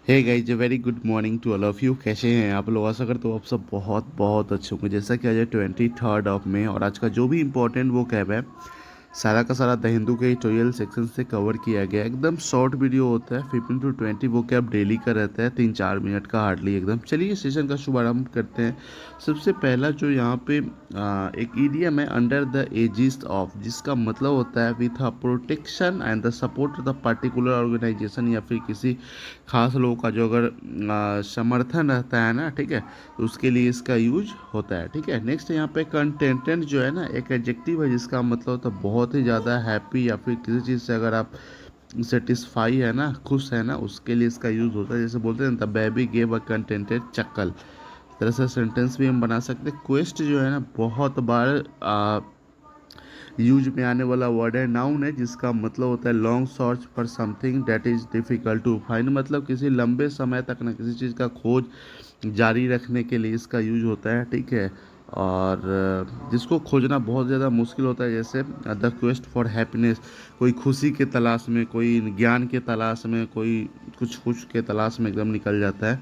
Hey guys very good morning to all of you. कैसे हैं आप लोग? आशा करते हो आप सब बहुत बहुत अच्छे होंगे। जैसा कि आज है 23 ऑफ मई और आज का जो भी इम्पोर्टेंट वो कैब है सारा का सारा द हिंदू के एडिटोरियल सेक्शन से कवर किया गया है। एकदम शॉर्ट वीडियो होता है, 15 to 20 वो कैब डेली का रहता है, 3-4 मिनट का हार्डली एकदम। चलिए सेशन का शुभारंभ करते हैं। सबसे पहला जो यहाँ पे एक ईडियम है, अंडर द एजिस ऑफ, जिसका मतलब होता है with a protection and the support of the particular organisation, या फिर किसी खास लोगों का जो अगर समर्थन रहता है ना, ठीक है, तो उसके लिए इसका यूज होता है। ठीक है, नेक्स्ट यहाँ पे कंटेंटेंट जो है ना, एक एडजेक्टिव है जिसका मतलब होता है बहुत ही ज़्यादा हैप्पी, या फिर किसी चीज़ से अगर आप सेटिस्फाई है ना, खुश है ना, उसके लिए इसका यूज़ होता है। जैसे बोलते हैं the baby gave a contented chuckle, इस तरह से सेंटेंस भी हम बना सकते हैं। क्वेस्ट जो है ना बहुत बार यूज में आने वाला वर्ड है, नाउन है, जिसका मतलब होता है long search for something that is difficult to find, मतलब किसी लंबे समय तक ना किसी चीज़ का खोज जारी रखने के लिए इसका यूज होता है। ठीक है, और जिसको खोजना बहुत ज़्यादा मुश्किल होता है, जैसे द क्वेस्ट फॉर हैप्पीनेस, कोई खुशी के तलाश में, कोई ज्ञान के तलाश में, कोई कुछ के तलाश में एकदम निकल जाता है।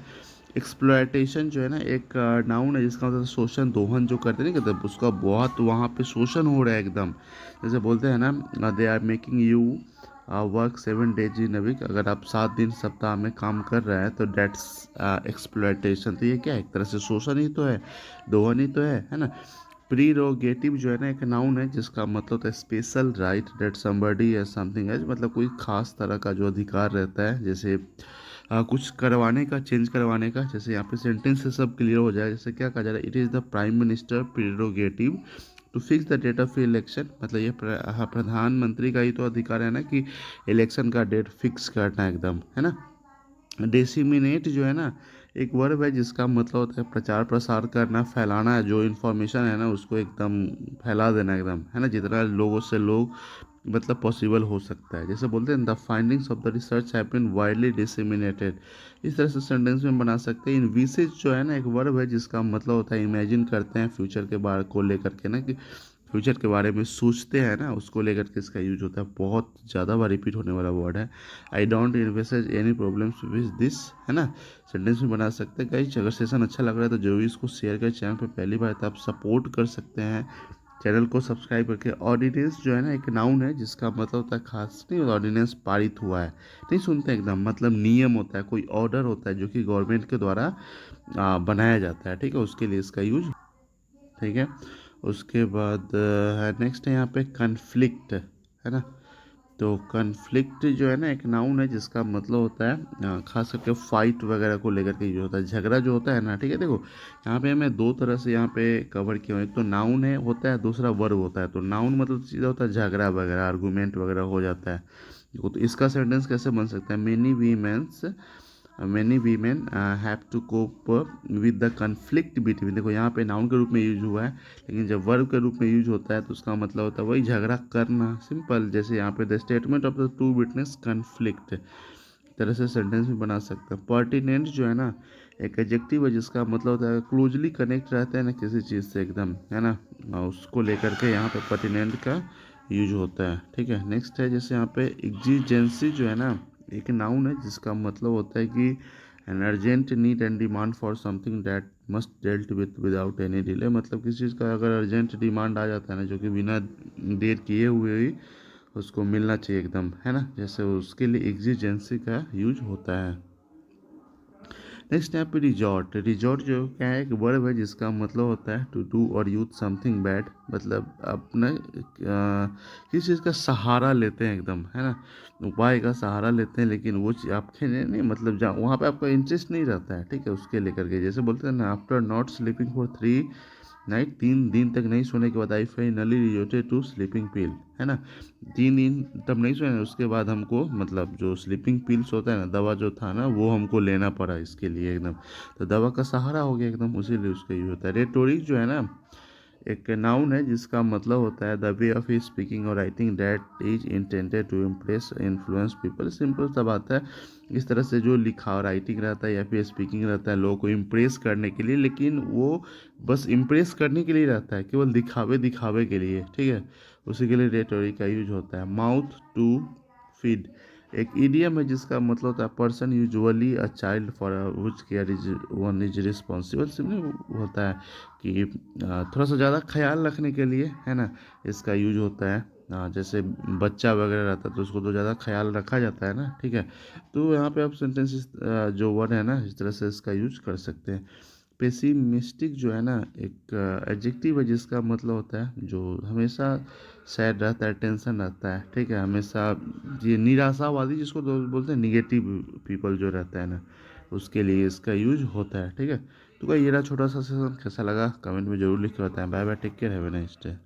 एक्सप्लॉयटेशन जो है ना एक नाउन है जिसका मतलब शोषण दोहन जो करते नहीं, कहते उसका बहुत वहाँ पे शोषण हो रहा है एकदम। जैसे बोलते हैं ना, they are making you work 7 days in a week, अगर आप 7 दिन सप्ताह में काम कर रहे हैं तो डेट्स एक्सप्लॉयटेशन। तो ये क्या है? एक तरह से शोषण ही तो है, दोहन ही तो है ना। प्रीरोगेटिव जो है ना एक नाउन है जिसका मतलब होता है स्पेशल राइट दैट समबडी या समथिंग है, मतलब कोई खास तरह का जो अधिकार रहता है, जैसे कुछ करवाने का, चेंज करवाने का। जैसे यहाँ पे सेंटेंस से सब क्लियर हो जाए, जैसे क्या कहा जा रहा है, it is the prime minister prerogative to fix the date of election, मतलब ये प्रधानमंत्री का ही तो अधिकार है ना कि इलेक्शन का डेट फिक्स करना एकदम, है ना। डिसिमिनेट जो है ना एक वर्ब है जिसका मतलब होता है प्रचार प्रसार करना, फैलाना, जो इन्फॉर्मेशन है ना उसको एकदम फैला देना एकदम, है ना, जितना लोगों से लोग मतलब पॉसिबल हो सकता है। जैसे बोलते हैं the findings of the research have been widely disseminated, इस तरह से सेंटेंस में बना सकते हैं। इनविसेज जो है ना एक वर्ब है जिसका मतलब होता है इमेजिन करते हैं, फ्यूचर के बारे को लेकर के ना, कि फ्यूचर के बारे में सोचते हैं ना, उसको लेकर के इसका यूज होता है। बहुत ज़्यादा बार रिपीट होने वाला वर्ड है। I don't envisage any problems with this, है ना, सेंटेंस में बना सकते हैं। गाइस अगर सेशन अच्छा लग रहा है तो जरूर इसको शेयर करें। चैनल पर पहली बार तो आप सपोर्ट कर सकते हैं चैनल को सब्सक्राइब करके। ऑर्डिनेंस जो है ना एक नाउन है जिसका मतलब होता है खास नहीं, ऑर्डिनेंस पारित हुआ है, नहीं सुनते एकदम, मतलब नियम होता है, कोई ऑर्डर होता है जो कि गवर्नमेंट के द्वारा बनाया जाता है। ठीक है, उसके लिए इसका यूज। ठीक है, उसके बाद है नेक्स्ट है यहाँ पे कन्फ्लिक्ट, है ना। तो कन्फ्लिक्ट जो है ना एक नाउन है जिसका मतलब होता है खास करके फाइट वगैरह को लेकर के यूज होता है, झगड़ा जो होता है ना। ठीक है, देखो यहाँ पे हमें दो तरह से यहाँ पे कवर किया हुआ है, एक तो नाउन है होता है, दूसरा वर्ब होता है। तो नाउन मतलब सीधा होता है झगड़ा वगैरह, आर्गूमेंट वगैरह हो जाता है। देखो तो इसका सेंटेंस कैसे बन सकता है, many women have to cope with the conflict between, देखो यहाँ पे नाउन के रूप में यूज हुआ है, लेकिन जब वर्ब के रूप में यूज होता है तो उसका मतलब होता है वही झगड़ा करना, सिंपल। जैसे यहाँ पे the statement of the two witness conflict, तरह से सेंटेंस भी बना सकते हैं। पर्टिनेंट जो है ना एक एडजेक्टिव है जिसका मतलब होता है क्लोजली कनेक्ट रहता है ना किसी चीज़ से एकदम, है ना, और उसको लेकर के यहाँ पे पर्टिनेंट का यूज होता है। ठीक है, नेक्स्ट है जैसे यहाँ पे एग्जिजेंसी जो है ना एक नाउन है जिसका मतलब होता है कि an urgent need and demand for something that must dealt with without any delay, मतलब किसी चीज़ का अगर अर्जेंट डिमांड आ जाता है ना जो कि बिना देर किए हुए ही उसको मिलना चाहिए एकदम, है ना, जैसे उसके लिए एग्जिजेंसी का यूज होता है। नेक्स्ट यहाँ पे रिजॉर्ट, रिजॉर्ट जो क्या है एक वर्ब है जिसका मतलब होता है टू डू और यूज समथिंग बैड, मतलब अपने किसी चीज़ का सहारा लेते हैं एकदम, है ना, उपाय का सहारा लेते हैं, लेकिन वो चीज़ आपके लिए नहीं, मतलब जहाँ वहाँ पे आपका इंटरेस्ट नहीं रहता है। ठीक है, उसके लेकर के जैसे बोलते हैं ना after not sleeping for 3 night, 3 दिन तक नहीं सोने के बाद आई फाइनली रिजोर्टेड टू स्लीपिंग पिल, है ना, 3 दिन तब नहीं सोए, उसके बाद हमको मतलब जो स्लीपिंग पिल्स होता है ना, दवा जो था ना वो हमको लेना पड़ा इसके लिए एकदम, तो दवा का सहारा हो गया एकदम, उसी लिए उसका यूज होता है। रेटोरिक जो है ना एक नाउन है जिसका मतलब होता है द वे ऑफ स्पीकिंग और writing that is intended to impress influence people, simple सा बात है, इस तरह से जो लिखा राइटिंग रहता है या फिर स्पीकिंग रहता है लोगों को इम्प्रेस करने के लिए, लेकिन वो बस इम्प्रेस करने के लिए रहता है, केवल दिखावे दिखावे के लिए। ठीक है, उसी के लिए रेटोरिक का यूज होता है। माउथ टू फीड, एक ईडियम है जिसका मतलब होता है person usually a child for which care is one is responsible. Simply होता है कि थोड़ा सा ज़्यादा ख्याल रखने के लिए, है ना, इसका यूज होता है। जैसे बच्चा वगैरह रहता है तो उसको तो ज़्यादा ख्याल रखा जाता है ना, ठीक है। तो यहाँ पे आप सेंटेंसेस जो वर्ड है ना, इस तरह से इसका यूज कर सकते हैं। पेसिमिस्टिक जो है ना, एक एडजेक्टिव है जिसका मतलब होता है जो हमेशा सैड रहता है, टेंशन रहता है, ठीक है, हमेशा ये निराशावादी जिसको बोलते हैं, निगेटिव पीपल जो रहता है ना, उसके लिए इसका यूज होता है, ठीक है। तो क्या ये रहा छोटा सा सेशन, कैसा लगा कमेंट में जरूर लिख के बताएं। Bye bye, take care, have a nice day.